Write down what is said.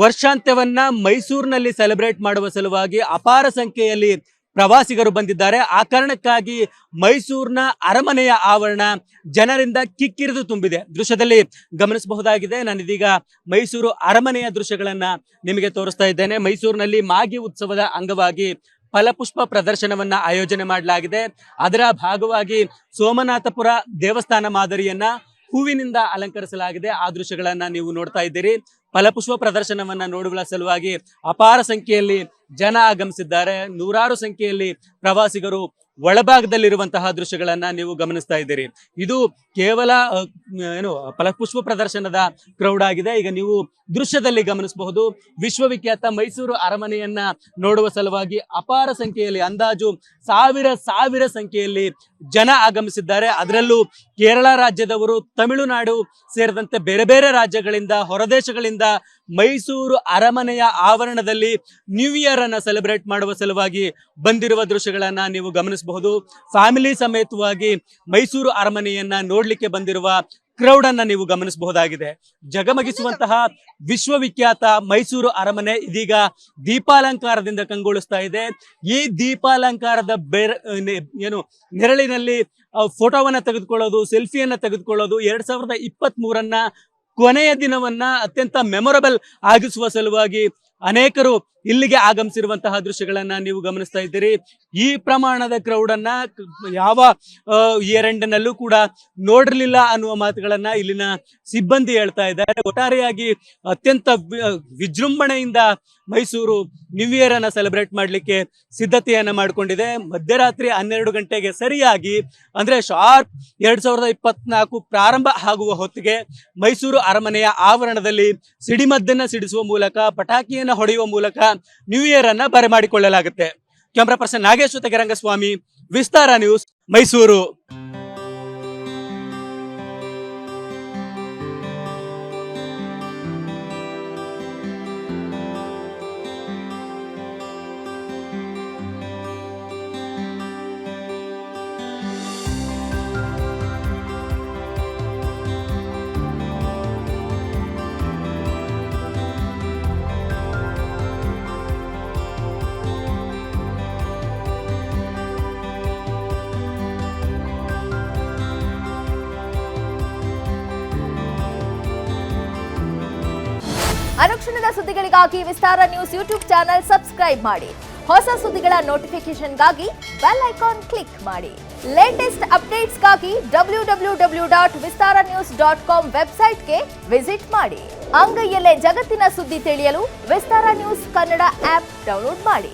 ವರ್ಷಾಂತ್ಯವನ್ನ ಮೈಸೂರಿನಲ್ಲಿ ಸೆಲೆಬ್ರೇಟ್ ಮಾಡುವ ಸಲುವಾಗಿ ಅಪಾರ ಸಂಖ್ಯೆಯಲ್ಲಿ ಪ್ರವಾಸಿಗರು ಬಂದಿದ್ದಾರೆ. ಆ ಕಾರಣಕ್ಕಾಗಿ ಮೈಸೂರಿನ ಅರಮನೆಯ ಆವರಣ ಜನರಿಂದ ಕಿಕ್ಕಿರಿದು ತುಂಬಿದೆ. ದೃಶ್ಯದಲ್ಲಿ ಗಮನಿಸಬಹುದಾಗಿದೆ. ನಾನಿದೀಗ ಮೈಸೂರು ಅರಮನೆಯ ದೃಶ್ಯಗಳನ್ನ ನಿಮಗೆ ತೋರಿಸ್ತಾ ಇದ್ದೇನೆ. ಮೈಸೂರಿನಲ್ಲಿ ಮಾಗಿ ಉತ್ಸವದ ಅಂಗವಾಗಿ ಫಲಪುಷ್ಪ ಪ್ರದರ್ಶನವನ್ನ ಆಯೋಜನೆ ಮಾಡಲಾಗಿದೆ. ಅದರ ಭಾಗವಾಗಿ ಸೋಮನಾಥಪುರ ದೇವಸ್ಥಾನ ಮಾದರಿಯನ್ನ ಹೂವಿನಿಂದ ಅಲಂಕರಿಸಲಾಗಿದೆ. ಆ ದೃಶ್ಯಗಳನ್ನ ನೀವು ನೋಡ್ತಾ ಇದ್ದೀರಿ. ಫಲಪುಷ್ಪ ಪ್ರದರ್ಶನವನ್ನ ನೋಡುವ ಸಲುವಾಗಿ ಅಪಾರ ಸಂಖ್ಯೆಯಲ್ಲಿ ಜನ ಆಗಮಿಸಿದ್ದಾರೆ. ನೂರಾರು ಸಂಖ್ಯೆಯಲ್ಲಿ ಪ್ರವಾಸಿಗರು ಒಳಭಾಗದಲ್ಲಿರುವಂತಹ ದೃಶ್ಯಗಳನ್ನ ನೀವು ಗಮನಿಸ್ತಾ ಇದ್ದೀರಿ. ಇದು ಕೇವಲ ಫಲಪುಷ್ಪ ಪ್ರದರ್ಶನದ ಕ್ರೌಡ್ ಆಗಿದೆ. ಈಗ ನೀವು ದೃಶ್ಯದಲ್ಲಿ ಗಮನಿಸಬಹುದು. ವಿಶ್ವವಿಖ್ಯಾತ ಮೈಸೂರು ಅರಮನೆಯನ್ನ ನೋಡುವ ಸಲುವಾಗಿ ಅಪಾರ ಸಂಖ್ಯೆಯಲ್ಲಿ ಅಂದಾಜು ಸಾವಿರ ಸಂಖ್ಯೆಯಲ್ಲಿ ಜನ ಆಗಮಿಸಿದ್ದಾರೆ. ಅದರಲ್ಲೂ ಕೇರಳ ರಾಜ್ಯದವರು, ತಮಿಳುನಾಡು ಸೇರಿದಂತೆ ಬೇರೆ ಬೇರೆ ರಾಜ್ಯಗಳಿಂದ, ಹೊರದೇಶಗಳಿಂದ ಮೈಸೂರು ಅರಮನೆಯ ಆವರಣದಲ್ಲಿ ನ್ಯೂ ಇಯರ್ ಅನ್ನ ಸೆಲೆಬ್ರೇಟ್ ಮಾಡುವ ಸಲುವಾಗಿ ಬಂದಿರುವ ದೃಶ್ಯಗಳನ್ನ ನೀವು ಗಮನಿಸಬಹುದು. ಫ್ಯಾಮಿಲಿ ಸಮೇತವಾಗಿ ಮೈಸೂರು ಅರಮನೆಯನ್ನ ನೋಡ್ಲಿಕ್ಕೆ ಬಂದಿರುವ ಕ್ರೌಡ್ ಅನ್ನ ನೀವು ಗಮನಿಸಬಹುದಾಗಿದೆ. ಜಗಮಗಿಸುವಂತಹ ವಿಶ್ವವಿಖ್ಯಾತ ಮೈಸೂರು ಅರಮನೆ ಇದೀಗ ದೀಪಾಲಂಕಾರದಿಂದ ಕಂಗೊಳಿಸ್ತಾ ಇದೆ. ಈ ದೀಪಾಲಂಕಾರದ ನೆರಳಿನಲ್ಲಿ ಫೋಟೋವನ್ನ ತೆಗೆದುಕೊಳ್ಳೋದು, ಸೆಲ್ಫಿಯನ್ನ ತೆಗೆದುಕೊಳ್ಳೋದು 2023 ಕೊನೆಯ ದಿನವನ್ನ ಅತ್ಯಂತ ಮೆಮೊರಬಲ್ ಆಗಿಸುವ ಸಲುವಾಗಿ ಅನೇಕರು ಇಲ್ಲಿಗೆ ಆಗಮಿಸಿರುವಂತಹ ದೃಶ್ಯಗಳನ್ನ ನೀವು ಗಮನಿಸ್ತಾ ಇದ್ದೀರಿ. ಈ ಪ್ರಮಾಣದ ಕ್ರೌಡ್ ಅನ್ನ ಯಾವ ಇಯರ್ ಎಂಡ್ ನಲ್ಲೂ ಕೂಡ ನೋಡಿರ್ಲಿಲ್ಲ ಅನ್ನುವ ಮಾತುಗಳನ್ನ ಇಲ್ಲಿನ ಸಿಬ್ಬಂದಿ ಹೇಳ್ತಾ ಇದ್ದಾರೆ. ಒಟ್ಟಾರೆಯಾಗಿ ಅತ್ಯಂತ ವಿಜೃಂಭಣೆಯಿಂದ ಮೈಸೂರು ನ್ಯೂ ಇಯರ್ ಅನ್ನ ಸೆಲೆಬ್ರೇಟ್ ಮಾಡಲಿಕ್ಕೆ ಸಿದ್ಧತೆಯನ್ನ ಮಾಡಿಕೊಂಡಿದೆ. ಮಧ್ಯರಾತ್ರಿ 12 ಗಂಟೆಗೆ ಸರಿಯಾಗಿ ಅಂದ್ರೆ ಶಾರ್ಪ್ 2024 ಪ್ರಾರಂಭ ಆಗುವ ಹೊತ್ತಿಗೆ ಮೈಸೂರು ಅರಮನೆಯ ಆವರಣದಲ್ಲಿ ಸಿಡಿಮದ್ದನ್ನ ಸಿಡಿಸುವ ಮೂಲಕ, ಪಟಾಕಿಯನ್ನ ಹೊಡೆಯುವ ಮೂಲಕ ನ್ಯೂ ಇಯರ್ ಅನ್ನ ಬರಮಾಡಿಕೊಳ್ಳಲಾಗುತ್ತೆ. ಕ್ಯಾಮರಾ ಪರ್ಸನ್ ನಾಗೇಶ್ ಜೊತೆಗೆ ರಂಗಸ್ವಾಮಿ, ವಿಸ್ತಾರ ನ್ಯೂಸ್, ಮೈಸೂರು. ಅನುಕ್ಷಣದ ಸುದ್ದಿಗಳಿಗಾಗಿ ವಿಸ್ತಾರ ನ್ಯೂಸ್ ಯೂಟ್ಯೂಬ್ ಚಾನೆಲ್ ಸಬ್ಸ್ಕ್ರೈಬ್ ಮಾಡಿ. ಹೊಸ ಸುದ್ದಿಗಳ ನೋಟಿಫಿಕೇಶನ್ಗಾಗಿ ಬೆಲ್ ಐಕಾನ್ ಕ್ಲಿಕ್ ಮಾಡಿ. ಲೇಟೆಸ್ಟ್ ಅಪ್ಡೇಟ್ಸ್ಗಾಗಿ www.vistaranews.com ವೆಬ್ಸೈಟ್ಗೆ ವಿಸಿಟ್ ಮಾಡಿ. ಅಂಗೈಯಲ್ಲೇ ಜಗತ್ತಿನ ಸುದ್ದಿ ತಿಳಿಯಲು ವಿಸ್ತಾರ ನ್ಯೂಸ್ ಕನ್ನಡ ಆಪ್ ಡೌನ್ಲೋಡ್ ಮಾಡಿ.